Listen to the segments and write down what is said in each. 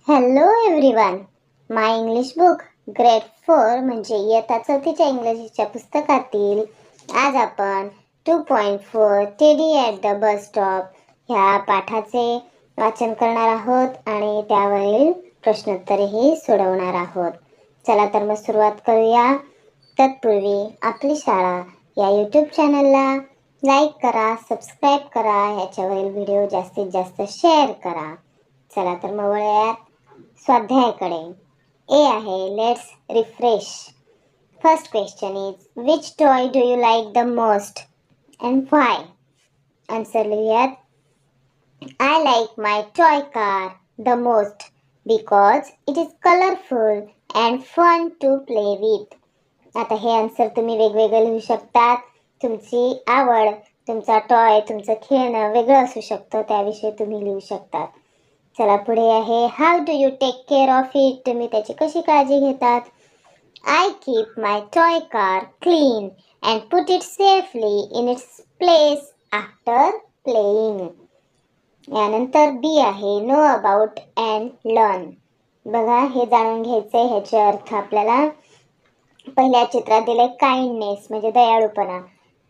Hello everyone. My English book grade 4 म्हणजे इयत्ता 4च्या इंग्रजीच्या पुस्तकातील आज आपण 2.4 teddy at the bus stop ह्या पाठाचे वाचन करणार आहोत आणि त्यावरील प्रश्नोत्तरेही सोडवणार आहोत. चला तर मग सुरुवात करूया. तत्पूर्वी आपली शाळा या यूट्यूब चॅनलला लाईक करा, सबस्क्राईब करा, ह्याच्यावरील व्हिडिओ जास्तीत जास्त शेअर करा. चला तर मग वळूयात स्वाध्यायाकडे. ए आहे let's refresh. First question is which toy do you like the most and why? Answer लिहूयात. I like my toy car the most because it is colourful and fun to play with. आता हे answer तुम्ही वेगवेगळे लिहू शकतात. तुमची आवड, तुमचा टॉय, तुमचं खेळणं वेगळं असू शकतं, त्याविषयी तुम्ही लिहू शकतात. चला पुढे आहे how do you take care of it? तुम्ही त्याची कशी काळजी घेतात? I keep my toy car clean and put it safely in its place after playing. यानंतर बी आहे नो अबाउट अँड लर्न. बघा हे जाणून घ्यायचंय, ह्याचे अर्थ आपल्याला पहिल्या चित्रात दिले. काइंडनेस म्हणजे दयाळूपणा,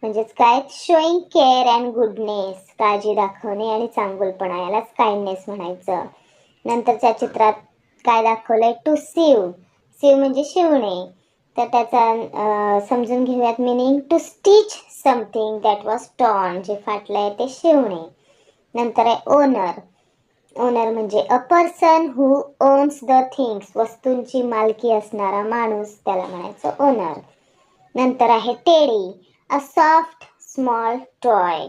म्हणजेच काय? शोईंग केअर अँड गुडनेस, काळजी दाखवणे आणि चांगुलपणा, यालाच काइंडनेस म्हणायचं. नंतरच्या चित्रात काय दाखवलंय? टू सीव. सीव म्हणजे शिवणे, तर त्याचा समजून घेऊयात meaning. To stitch something that was torn, जे फाटलंय ते शिवणे. नंतर आहे ओनर. ओनर म्हणजे a person who owns the things, वस्तूंची मालकी असणारा माणूस, त्याला म्हणायचं ओनर. नंतर आहे teddy, a soft small toy.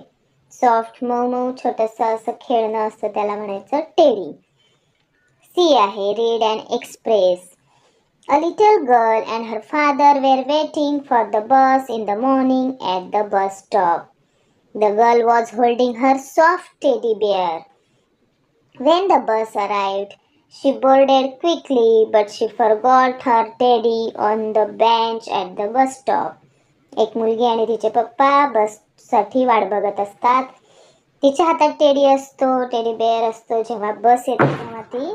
Soft मऊ मऊ छोटंसं असं खेळणं असतं, त्याला म्हणायचं टेडी. सी आहे read and express. A little girl and her father were waiting for the bus in the morning at the bus stop. The girl was holding her soft teddy bear. When the bus arrived, she boarded quickly, but she forgot her teddy on the bench at the bus stop. एक मुलगी आणि तिचे पप्पा बससाठी वाट बघत असतात. तिच्या हातात टेडी असतो, टेडी बेअर असतो. जेव्हा बस येते तेव्हा ती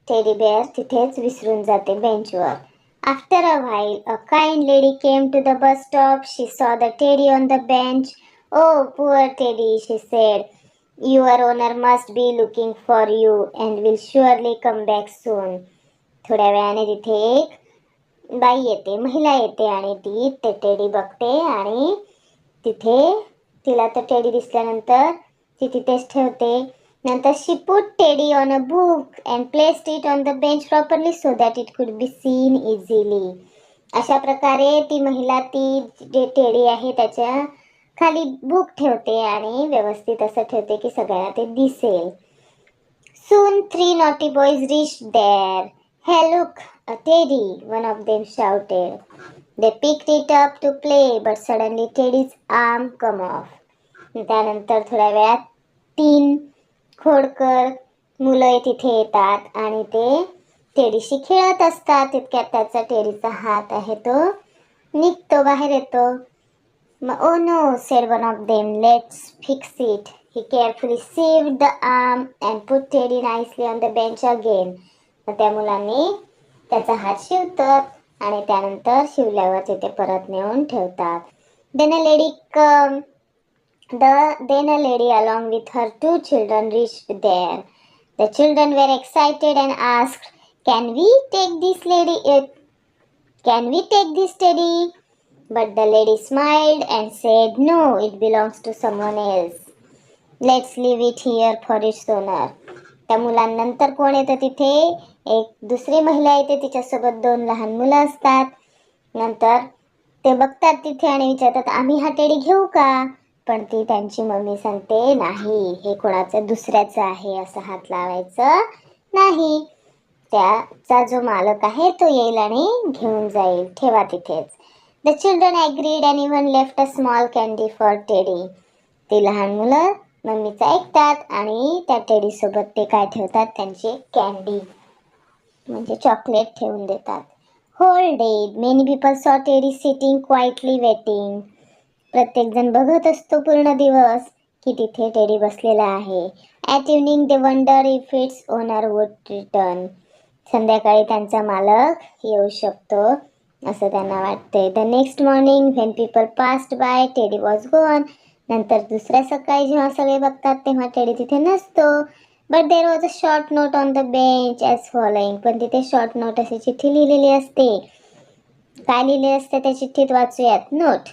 टेडी बेअर तिथेच विसरून जाते बेंचवर. After a while, a kind lady came to the bus stop. She saw the teddy on the bench. Oh, poor teddy, she said. Your owner must be looking for you and will surely come back soon. थोड्या वेळाने तिथे एक बाई येते, महिला येते आणि ती ते टेडी बघते आणि तिथे तिला तो टेडी दिसल्यानंतर ती तिथेच ठेवते. नंतर she put teddy on a book and placed it on the bench properly so that it could be seen easily. अशा प्रकारे ती महिला ती जे टेडी आहे त्याच्या खाली बुक ठेवते आणि व्यवस्थित असं ठेवते की सगळ्यांना ते दिसेल. Soon 3 naughty boys reached there. Hey look, a teddy, one of them shouted. They picked it up to play, but suddenly Teddy's arm came off. त्यानंतर थोड्या वेळात 3 खोडकर मुलं तिथे येतात आणि ते टेडीशी खेळत असतात. तितक्यात त्याचा टेडीचा हात आहे तो निघतो, बाहेर येतो. Oh no, said one of them, let's fix it. He carefully saved the arm and put Teddy nicely on the bench again. त्या मुलांनी त्याचा हात शिवतात आणि त्यानंतर शिवल्यावर तिथे परत नेऊन ठेवतात. Then a lady along with her 2 children reached there. The children were excited and asked, Can we take this teddy? But the lady smiled and said, No, it belongs to someone else. Let's leave it here for its owner. त्या मुलांनंतर कोण येतं तिथे? एक दुसरी महिला येते, तिच्यासोबत 2 लहान मुलं असतात. नंतर ते बघतात तिथे आणि विचारतात, आम्ही हा टेडी घेऊ का? पण ती त्यांची मम्मी सांगते, नाही, हे कोणाचं दुसऱ्याचं आहे, असं हात लावायचं नाही. त्याचा जो मालक आहे तो येईल आणि घेऊन जाईल, ठेवा तिथेच. The children agreed and even left a small candy for Teddy. ती लहान मुलं मम्मीचं ऐकतात आणि त्या टेडी सोबत ते काय ठेवतात? त्यांची कॅन्डी म्हणजे चॉकलेट ठेवून देतात. Whole day, many people saw Teddy sitting quietly waiting. प्रत्येक जण बघत असतो पूर्ण दिवस की तिथे टेडी बसलेला आहे. At evening they wondered if its owner would return. संध्याकाळी त्यांचा मालक येऊ शकतो असं त्यांना वाटते. The next morning when people passed by, Teddy was gone. नंतर दुसऱ्या सकाळी जेव्हा सगळे बघतात तेव्हा टेडी तिथे नसतो. But there was a short note on the bench as following. पण तिथे शॉर्ट नोट अशी चिठ्ठी लिहिलेली असते. काय लिहिले असते त्या चिठ्ठीत वाचूयात. Note.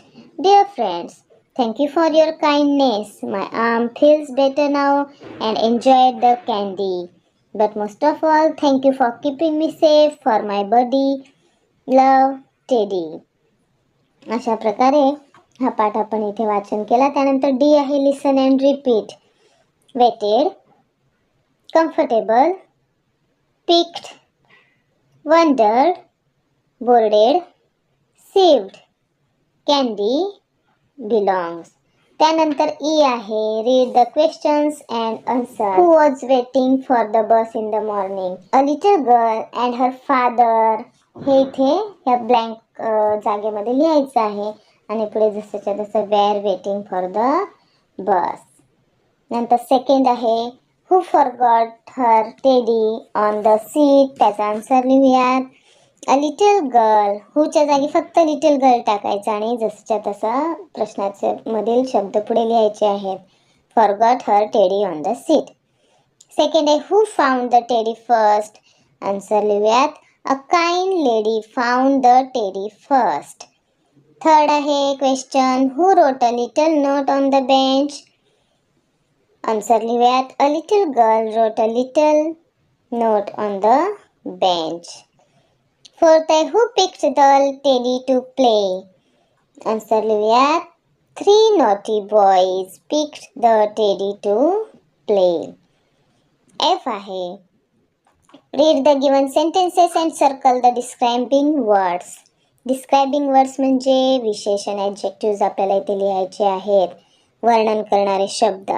Dear friends, thank you for your kindness. My arm feels better now and enjoyed the candy. But most of all, thank you for keeping me safe for my buddy. Love, Teddy. अशा प्रकारे हा पाठ आपण इथे वाचन केला. त्यानंतर D आहे listen and repeat. Waited, comfortable, picked, wondered, boarded, sewed, candy, belongs. त्यानंतर ई आहे read the questions and answer. Who was waiting for the bus in the morning? A little girl and her father. हे इथे या blank जागेमध्ये लिहायचं आहे आणि पुढे जसंच्या तसं were waiting for the bus. नंतर सेकंड आहे who forgot her teddy on the seat. त्याचा आन्सर लिहूयात. A little girl. हूच्या जागी फक्त लिटल गर्ल टाकायचं आणि जसंच्या तसा प्रश्नाचे मधील शब्द पुढे लिहायचे आहेत. Forgot her teddy on the seat. Second आहे who found the teddy first. Answer लिहूयात. A kind lady found the teddy first. Third आहे question who wrote a little note on the bench. Answer लिहूयात. A little girl wrote a little note on the bench. Fourth आहे who picked the teddy to play. Answer लिहूयात. 3 naughty boys picked the teddy to play. F आहे read the given sentences and circle the describing words. Describing words म्हणजे विशेषण adjective आपल्याला इथे लिहायचे आहेत. वर्णन करणारे शब्द.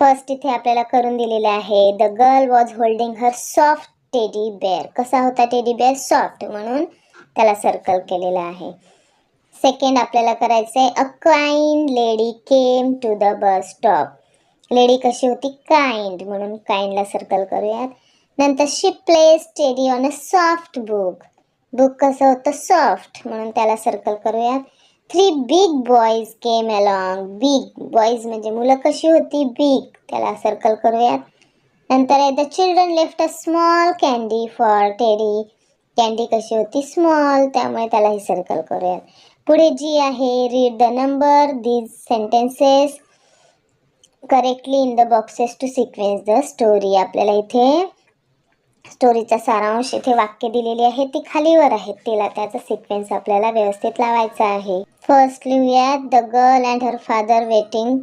फर्स्ट इथे आपल्याला करून दिलेले आहे. The girl was holding her soft teddy bear. कसा होता टेडी बेअर? सॉफ्ट, म्हणून त्याला सर्कल केलेला आहे. सेकंड आपल्याला करायचं आहे a kind lady came to the bus stop. Lady कशी होती? काइंड, म्हणून काइंडला सर्कल करूयात. नंतर she placed teddy on a soft book. Book कसं होतं? सॉफ्ट, म्हणून त्याला सर्कल करूयात. 3 big boys came along. Big boys म्हणजे मुलं कशी होती? बिग, त्याला सर्कल करूयात. नंतर आहे the children left a small candy for teddy. Candy कशी होती? स्मॉल, त्यामुळे त्यालाही सर्कल करूयात. पुढे जी आहे read the number these sentences correctly in the boxes to sequence the story. आपल्याला इथे स्टोरीचा सारांश इथे वाक्य दिलेली आहे, ती खालीवर आहेत, तिला त्याचा सिक्वेन्स आपल्याला व्यवस्थित लावायचा आहे. फर्स्ट लिहूयात the girl and her father waiting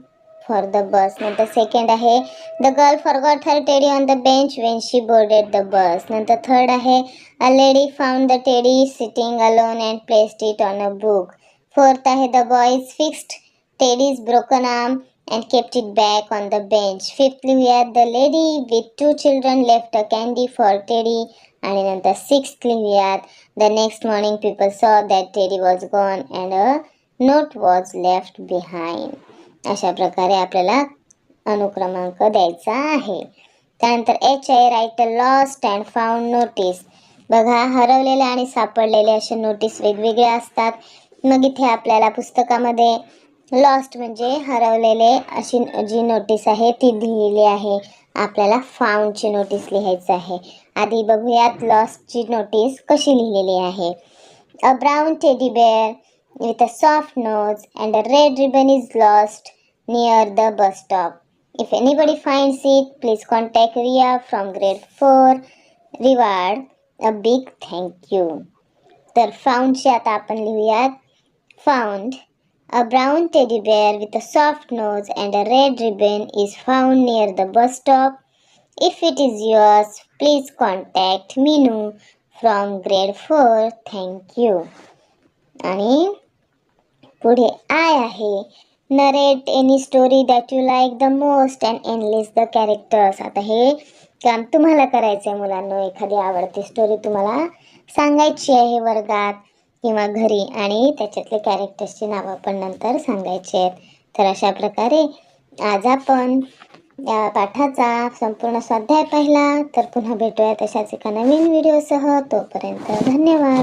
for the bus. नंतर सेकंड आहे the girl forgot her teddy on the bench when she boarded the bus. नंतर थर्ड आहे a lady found the teddy sitting alone and placed it on a book. Fourth आहे the boys fixed teddy's broken arm and kept it back on the bench. Fifth लिहूयात the lady with 2 children left a candy for Teddy. आणि नंतर sixth लिहूयात the next morning people saw that Teddy was gone and a note was left behind. अशा प्रकारे आपल्याला अनुक्रमांक द्यायचा आहे. त्यानंतर H आहे write a lost and found notice. बघा, हरवलेले आणि सापडलेले असे नोटीस वेगवेगळे असतात. मग इथे आपल्याला पुस्तकामध्ये लॉस्ट म्हणजे हरवलेले अशी जी नोटीस आहे ती लिहिलेली आहे. आपल्याला फाउंडची नोटीस लिहायची आहे. आधी बघूयात लॉस्टची नोटीस कशी लिहिलेली आहे. A brown teddy bear with a soft nose and a red ribbon is lost near the bus stop. If anybody finds it please contact Riya from grade 4. Reward a big thank you. तर फाउंडची आता आपण लिहूयात. Found a brown teddy bear with a soft nose and a red ribbon is found near the bus stop. If it is yours, please contact Minu from grade 4. Thank you. आणि पुढे I आहे narrate any story that you like the most and enlist the characters. आता हे काम तुम्हाला करायचं आहे मुलांनो. एखादी आवडती स्टोरी तुम्हाला सांगायची आहे वर्गात किंवा घरी आणि त्याच्यातले कॅरेक्टर्सची नावं पण नंतर सांगायची आहेत. तर अशा प्रकारे आज आपण या पाठाचा संपूर्ण स्वाध्याय पाहिला तर पुन्हा भेटूया तशाच एका नवीन व्हिडिओसह. तोपर्यंत धन्यवाद.